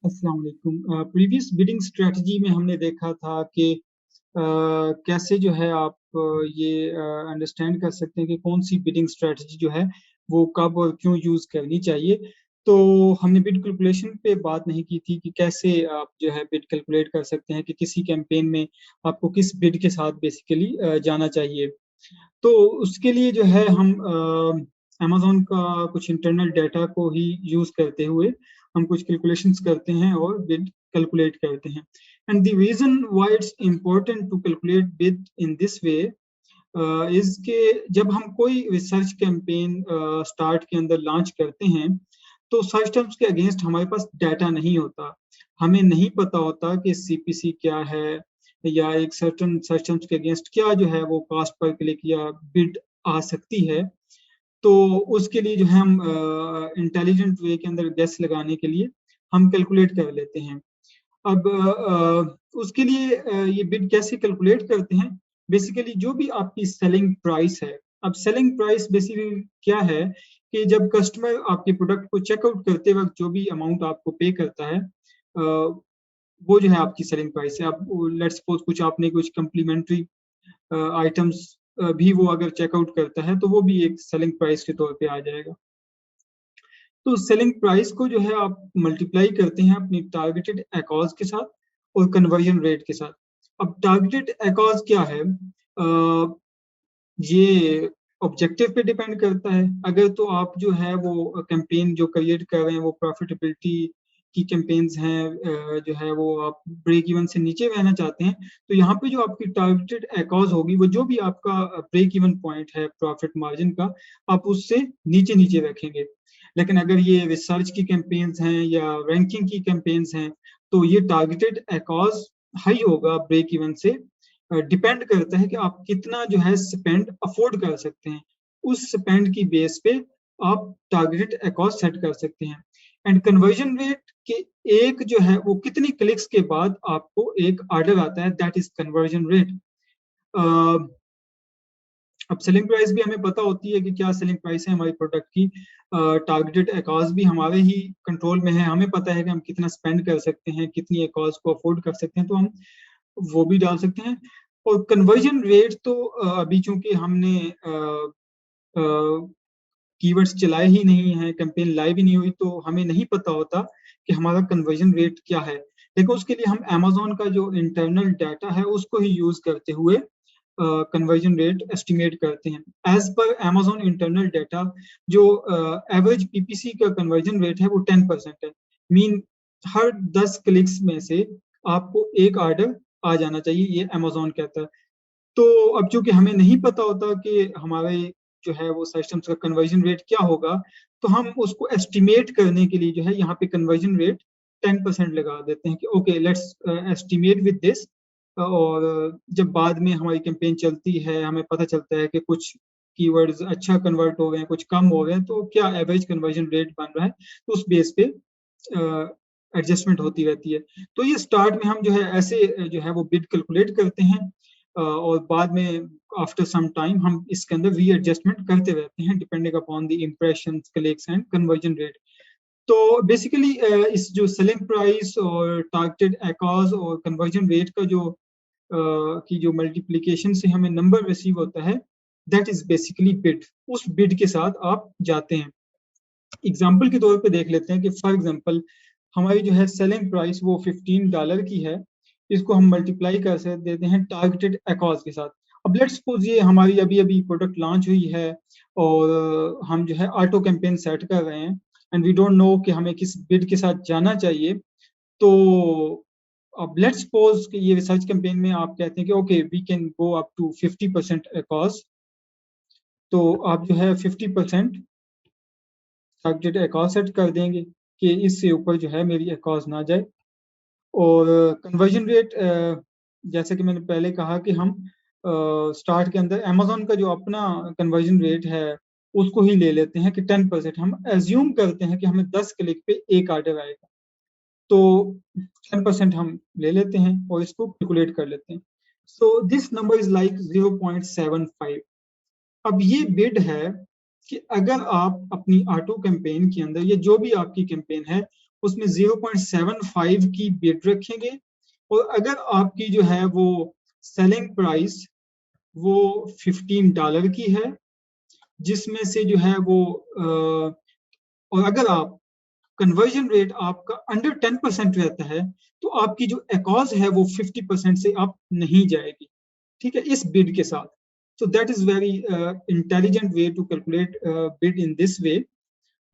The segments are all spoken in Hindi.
अस्सलाम वालेकुम। प्रीवियस बिडिंग स्ट्रेटजी में हमने देखा था कि कैसे जो है आप ये अंडरस्टैंड कर सकते हैं कि कौन सी बिडिंग स्ट्रेटजी जो है वो कब और क्यों यूज करनी चाहिए। तो हमने बिड कैलकुलेशन पे बात नहीं की थी कि कैसे आप जो है बिड कैलकुलेट कर सकते हैं कि किसी कैंपेन में आपको किस बिड के साथ बेसिकली जाना चाहिए। तो उसके लिए जो है हम अमेजोन का कुछ इंटरनल डाटा को ही यूज करते हुए हम कुछ कैलकुलेशंस करते हैं और बिड कैलकुलेट करते हैं। And the reason why it's important to calculate bid in this way is के जब हम कोई रिसर्च कैंपेन स्टार्ट के अंदर लॉन्च करते हैं तो सर्च टर्म्स के अगेंस्ट हमारे पास डाटा नहीं होता। हमें नहीं पता होता कि सीपीसी क्या है या एक सर्टन सर्च टर्म्स के अगेंस्ट क्या जो है वो कॉस्ट पर क्लिक या बिड आ सकती है। तो उसके लिए जो है हम इंटेलिजेंट वे के अंदर गेस लगाने के लिए हम कैलकुलेट कर लेते हैं। अब उसके लिए ये बिड कैसे कैलकुलेट करते हैं। बेसिकली जो भी आपकी सेलिंग प्राइस है, अब सेलिंग प्राइस बेसिकली क्या है कि जब कस्टमर आपके प्रोडक्ट को चेकआउट करते वक्त जो भी अमाउंट आपको पे करता है वो जो है आपकी सेलिंग प्राइस है। अब लेट्स सपोज कुछ आपने कुछ कम्प्लीमेंट्री आइटम्स भी वो अगर चेकआउट करता है तो वो भी एक सेलिंग प्राइस के तौर पे आ जाएगा। तो सेलिंग प्राइस को जो है आप मल्टीप्लाई करते हैं अपनी टारगेटेड एकॉज के साथ और कन्वर्जन रेट के साथ। अब टारगेटेड एकॉज क्या है? ये ऑब्जेक्टिव पे डिपेंड करता है। अगर तो आप जो है वो कैंपेन जो क्रिएट कर रहे हैं वो प्रॉफिटेबिलिटी की कैंपेन्स हैं, जो है वो आप ब्रेक इवन से नीचे रहना चाहते हैं, तो यहाँ पे जो आपकी टारगेटेड एकॉज होगी वो जो भी आपका ब्रेक इवन पॉइंट है प्रॉफिट मार्जिन का, आप उससे नीचे नीचे रखेंगे। लेकिन अगर ये रिसर्च की कैंपेन्स हैं या रैंकिंग की कैंपेन्स हैं तो ये टारगेटेड एकॉज हाई होगा ब्रेक इवन से। डिपेंड करता है कि आप कितना जो है स्पेंड अफोर्ड कर सकते हैं। उस स्पेंड की बेस पे आप टारगेटेड अकॉस्ट सेट कर सकते हैं। एंड कन्वर्जन रेट के एक जो है वो कितनी क्लिक्स के बाद आपको एक ऑर्डर आता है, दैट इज कन्वर्जन रेट। अब सेलिंग प्राइस भी हमें पता होती है कि क्या सेलिंग प्राइस है हमारी प्रोडक्ट की। टारगेटेड अकॉस्ट भी हमारे ही कंट्रोल में है, हमें पता है कि हम कितना स्पेंड कर सकते हैं, कितनी अकॉस्ट को अफोर्ड कर सकते हैं, तो हम वो भी डाल सकते हैं। और कन्वर्जन रेट तो अभी चूंकि हमने कीवर्ड्स चलाए ही नहीं है, कैंपेन लाइव ही नहीं हुई, तो हमें नहीं पता होता कि हमारा कन्वर्जन रेट क्या है। देखो उसके लिए हम अमेजोन का जो इंटरनल डाटा है उसको ही यूज करते हुए कन्वर्जन रेट एस्टिमेट करते हैं। As per Amazon internal data जो एवरेज पीपीसी का कन्वर्जन रेट है वो 10% है। मीन हर 10 क्लिक्स में से आपको एक ऑर्डर आ जाना चाहिए, ये अमेजोन कहता है। तो अब चूंकि हमें नहीं पता होता कि हमारे जो है वो सिस्टम्स का कन्वर्जन रेट क्या होगा, तो हम उसको एस्टिमेट करने के लिए जो है यहाँ पे कन्वर्जन रेट 10% लगा देते हैं कि okay let's estimate with this. और जब बाद में हमारी कैंपेन चलती है हमें पता चलता है कि कुछ कीवर्ड्स अच्छा कन्वर्ट हो गए हैं, कुछ कम हो गए हैं, तो क्या एवरेज कन्वर्जन रेट बन रहा है, तो उस बेस पे एडजस्टमेंट होती रहती है। तो ये स्टार्ट में हम जो है ऐसे जो है वो बिड कैलकुलेट करते हैं और बाद में आफ्टर सम टाइम हम इसके अंदर री एडजस्टमेंट करते रहते हैं depending upon the impression, clicks and conversion rate. तो बेसिकली इस जो सेलिंग प्राइस और टारगेटेड एकॉज और कन्वर्जन रेट का जो की जो मल्टीप्लिकेशन से हमें नंबर रिसीव होता है, दैट इज बेसिकली बिड। उस बिड के साथ आप जाते हैं। एग्जाम्पल के तौर पे देख लेते हैं कि फॉर एग्जाम्पल हमारी जो है सेलिंग प्राइस वो $15 की है। इसको हम मल्टीप्लाई कर देते हैं टारगेटेड अकॉज के साथ। अब लेट्स सपोज ये हमारी अभी अभी प्रोडक्ट लॉन्च हुई है और हम जो है ऑटो कैंपेन सेट कर रहे हैं एंड वी डोंट नो कि हमें किस बिड के साथ जाना चाहिए। तो अब लेट्स सपोज कि ये रिसर्च कैंपेन में आप कहते हैं कि okay we can go up to 50% because. तो आप जो है 50% टारगेटेड अकॉज सेट कर देंगे कि इससे ऊपर जो है मेरी अकॉज ना जाए। और कन्वर्जन रेट जैसे कि मैंने पहले कहा कि हम स्टार्ट के अंदर अमेजोन का जो अपना कन्वर्जन रेट है उसको ही ले लेते हैं कि 10%। हम एज्यूम करते हैं कि हमें 10 क्लिक पे एक ऑर्डर आएगा, तो 10% हम ले लेते हैं और इसको कैलकुलेट कर लेते हैं। So this number is like 0.75। अब ये बिड है कि अगर आप अपनी ऑटो कैंपेन के अंदर या जो भी आपकी कैंपेन है उसमें 0.75 की बिड रखेंगे, और अगर आपकी जो है वो सेलिंग प्राइस वो $15 की है, जिसमें से जो है वो और अगर आप कन्वर्जन रेट आपका अंडर 10% रहता है, तो आपकी जो एकॉज है वो 50% से अप नहीं जाएगी, ठीक है, इस बिड के साथ। So that is very intelligent way to calculate bid in this way,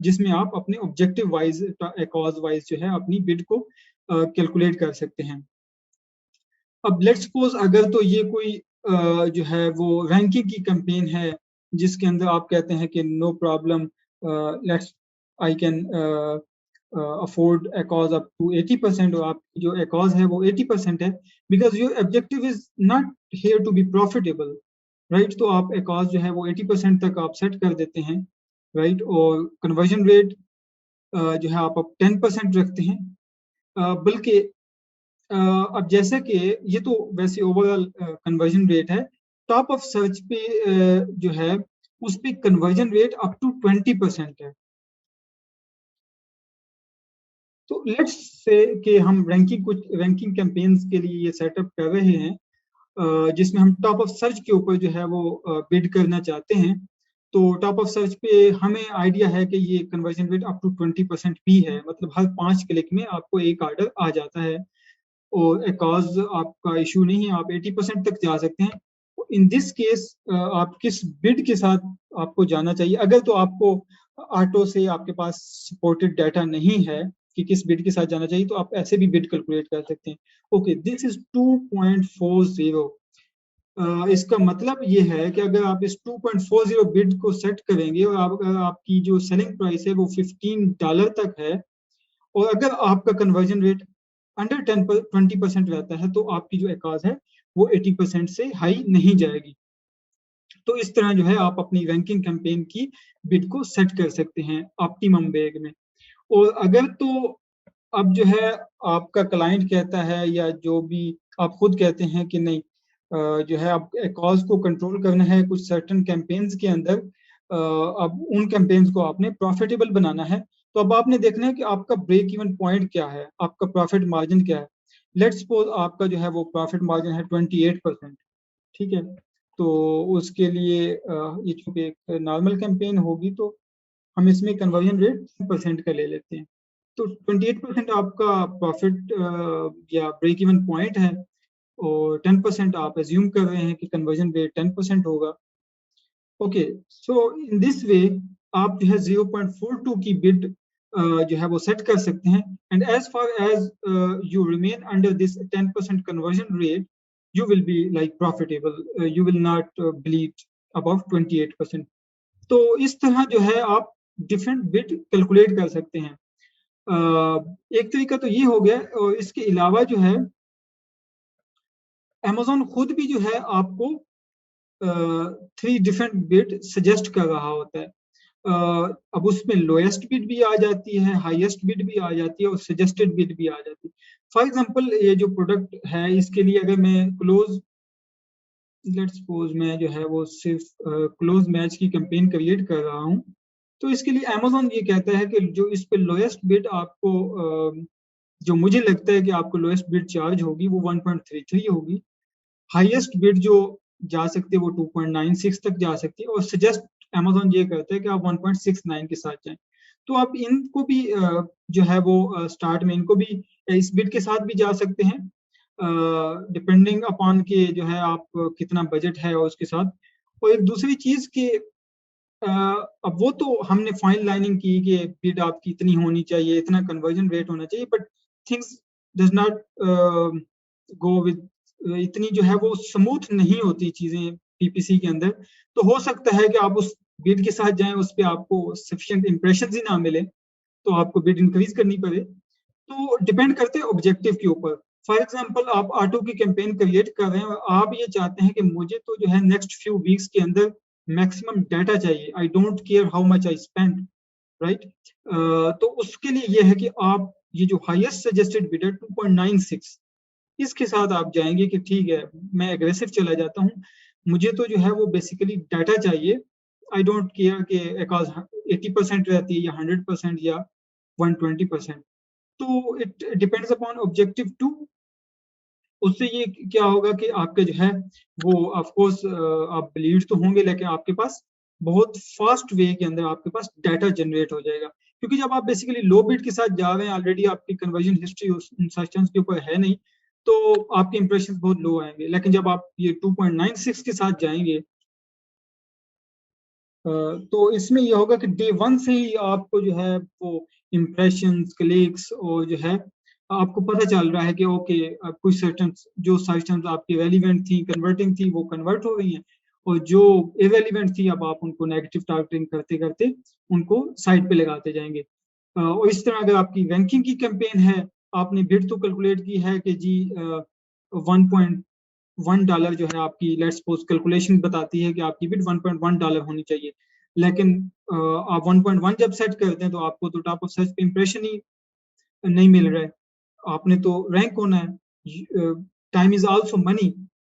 जिसमें आप अपने ऑब्जेक्टिव वाइज एकॉज वाइज जो है अपनी बिड को कैलकुलेट कर सकते हैं। अब लेट्स सपोज अगर तो ये कोई जो है वो रैंकिंग की कैंपेन है, जिसके अंदर आप कहते हैं कि no problem, let's I can afford a cause up to 80%, और आपकी जो a cause है वो 80% है, because your objective is not here to be profitable, right. तो आप a cause जो है वो 80% तक आप सेट कर देते हैं, राइट, और कन्वर्जन रेट जो है आप 10% रखते हैं। बल्कि अब जैसे कि ये तो वैसे ओवरऑल कन्वर्जन रेट है, टॉप ऑफ सर्च पे जो है उस पे कन्वर्जन रेट अप टू 20% है। तो लेट्स से कि हम कुछ रैंकिंग कैंपेन्स के लिए ये सेटअप कर रहे हैं, जिसमें हम टॉप ऑफ सर्च के ऊपर जो है वो बिड करना चाहते हैं। तो टॉप ऑफ सर्च पे हमें आइडिया है कि ये कन्वर्जन रेट अप टू 20% भी है, मतलब हर 5 क्लिक में आपको एक ऑर्डर आ जाता है, और कॉज आपका इशू नहीं है, आप 80% तक जा सकते हैं। इन दिस केस आप किस बिड के साथ आपको जाना चाहिए? अगर तो आपको ऑटो से आपके पास सपोर्टेड डाटा नहीं है कि किस बिड के साथ जाना चाहिए, तो आप ऐसे भी बिड कैलकुलेट कर सकते हैं। Okay, this is 2.40। इसका मतलब ये है कि अगर आप इस 2.40 बिड को सेट करेंगे, और अगर आपकी जो सेलिंग प्राइस है वो $15 तक है, और अगर आपका कन्वर्जन रेट अंडर 20% रहता है, तो आपकी जो एकाज है वो 80% से हाई नहीं जाएगी। तो इस तरह जो है आप अपनी रैंकिंग कैंपेन की बिड को सेट कर सकते हैं ऑप्टिमम वेग में। और अगर तो अब जो है आपका क्लाइंट कहता है, या जो भी आप खुद कहते हैं कि नहीं, जो है आप कॉज को कंट्रोल करना है कुछ सर्टन कैंपेन्स के अंदर, अब उन कैंपेन्स को आपने प्रॉफिटेबल बनाना है, तो अब आपने देखना है कि आपका ब्रेक इवन पॉइंट क्या है, आपका प्रॉफिट मार्जिन क्या है। लेट्स सपोज आपका जो है वो प्रॉफिट मार्जिन है 28%, ठीक है। तो उसके लिए ये चूंकि एक नॉर्मल कैंपेन होगी, तो हम इसमें कन्वर्जन रेट 10% का ले लेते हैं। तो 28% आपका प्रॉफिट या ब्रेक इवन पॉइंट है, और 10% आप एज्यूम कर रहे हैं कि कन्वर्जन रेट 10% होगा। ओके, सो इन दिस वे आप जो है 0.42 की बिड जो है वो सेट कर सकते हैं, and as far as you remain under this 10% conversion rate, you will be like profitable, you will not bleed above 28%। तो इस तरह जो है आप डिफरेंट बिट कैलकुलेट कर सकते हैं। एक तरीका तो ये हो गया, और इसके अलावा जो है Amazon खुद भी जो है आपको 3 डिफरेंट बिट सजेस्ट कर रहा होता है। अब उसमें लोएस्ट बिड भी आ जाती है, हाईएस्ट बिड भी आ जाती है, और सजेस्टेड बिड भी आ जाती है। फॉर एग्जांपल, ये जो प्रोडक्ट है इसके लिए अगर मैं क्लोज, लेट्स सपोज मैं जो है वो सिर्फ क्लोज मैच की कैंपेन क्रिएट कर रहा हूँ, तो इसके लिए Amazon ये कहता है कि जो इस पे लोएस्ट बिड आपको जो मुझे लगता है कि आपको लोएस्ट बिड चार्ज होगी वो 1.33 होगी, हाईएस्ट बिड जो जा सकती है वो 2.96 तक जा सकती है, और सजेस्ट Amazon ये करता है कि आप 1.69 के साथ जाएं। तो आप इनको भी जो है वो स्टार्ट में इनको भी इस बिड के साथ भी जा सकते हैं, डिपेंडिंग अपॉन के जो है आप कितना बजट है और उसके साथ। और एक दूसरी चीज कि अब वो तो हमने फाइन लाइनिंग की कि बिड आपकी इतनी होनी चाहिए, इतना कन्वर्जन रेट होना चाहिए, but things does not go with, इतनी जो है वो स्मूथ नहीं होती चीजें पीपीसी के अंदर। तो हो सकता है कि आप उस बिड के साथ जाएं, उस पर आपको सफिशिएंट इंप्रेशन ही ना मिले, तो आपको बिड इंक्रीज करनी पड़े। तो डिपेंड करते हैं ऑब्जेक्टिव के ऊपर। फॉर एग्जाम्पल, आप ऑटो की कैंपेन क्रिएट कर रहे हैं, और आप ये चाहते हैं कि मुझे तो जो है नेक्स्ट फ्यू वीक्स के अंदर मैक्सिमम डाटा चाहिए, I don't care how much I spend, right. तो उसके लिए ये है कि आप ये जो हाईएस्ट सजेस्टेड बिड है 2.96, इसके साथ आप जाएंगे कि ठीक है, मैं एग्रेसिव चला जाता हूँ, मुझे तो जो है वो बेसिकली डाटा चाहिए, आई डोंट केयर कि 80% रहती है या 100% या 120%। तो इट डिपेंड्स अपॉन ऑब्जेक्टिव 2। उससे ये क्या होगा कि आपके जो है वो ऑफ कोर्स आप लीड तो होंगे, लेकिन आपके पास बहुत फास्ट वे के अंदर आपके पास डाटा जनरेट हो जाएगा, क्योंकि जब आप बेसिकली लो बिट के साथ जा रहे हैं, ऑलरेडी आपकी कन्वर्जन हिस्ट्री उस सर्च के ऊपर है नहीं, तो आपके इंप्रेशन बहुत लो आएंगे। लेकिन जब आप ये 2.96 के साथ जाएंगे, तो इसमें ये होगा कि डे 1 से ही आपको जो है वो इम्प्रेशंस, क्लिक्स और जो है आपको पता चल रहा है कि ओके कुछ सर्टन जो सर्टन आपकी रेलिवेंट थी, कन्वर्टिंग थी, वो कन्वर्ट हो रही हैं, और जो इरेलीवेंट थी अब आप उनको नेगेटिव टारगेटिंग करते करते उनको साइड पे लगाते जाएंगे। और इस तरह अगर आपकी रैंकिंग की कैंपेन है, आपने बिड तो कैलकुलेट की है कि जी $1.1 जो है आपकी, लेट्स सपोज कैलकुलेशन बताती है कि आपकी बिड $1.1 होनी चाहिए, लेकिन आप 1.1 जब सेट करते हैं तो आपको तो टॉप ऑफ सर्च पे इंप्रेशन ही नहीं मिल रहा है, आपने तो रैंक होना है। टाइम इज आल्सो मनी,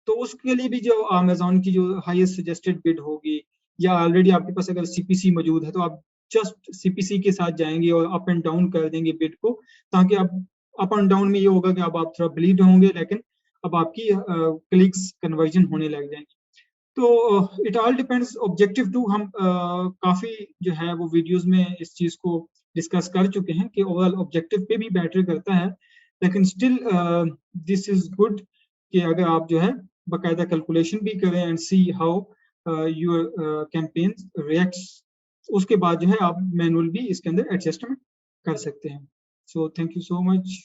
तो उसके लिए भी जो अमेजोन की जो हाईएस्ट सजेस्टेड बिड होगी, या ऑलरेडी आपके पास अगर सीपीसी मौजूद है तो आप जस्ट सीपीसी के साथ जाएंगे और अप एंड डाउन कर देंगे बिड को, ताकि आप अप एंड डाउन में ये होगा कि अब आप थोड़ा ब्लीड होंगे, लेकिन अब आपकी क्लिक्स कन्वर्जन होने लग जाएंगी। तो इट ऑल डिपेंड्स ऑब्जेक्टिव 2। हम काफी जो है वो वीडियोस में इस चीज को डिस्कस कर चुके हैं कि ओवरऑल ऑब्जेक्टिव पे भी बैटर करता है, लेकिन स्टिल दिस इज गुड कि अगर आप जो है बाकायदा कैलकुलेशन भी करें and see how your campaign reacts, उसके बाद जो है आप मैनुअल भी इसके अंदर एडजस्टमेंट कर सकते हैं। So thank you so much.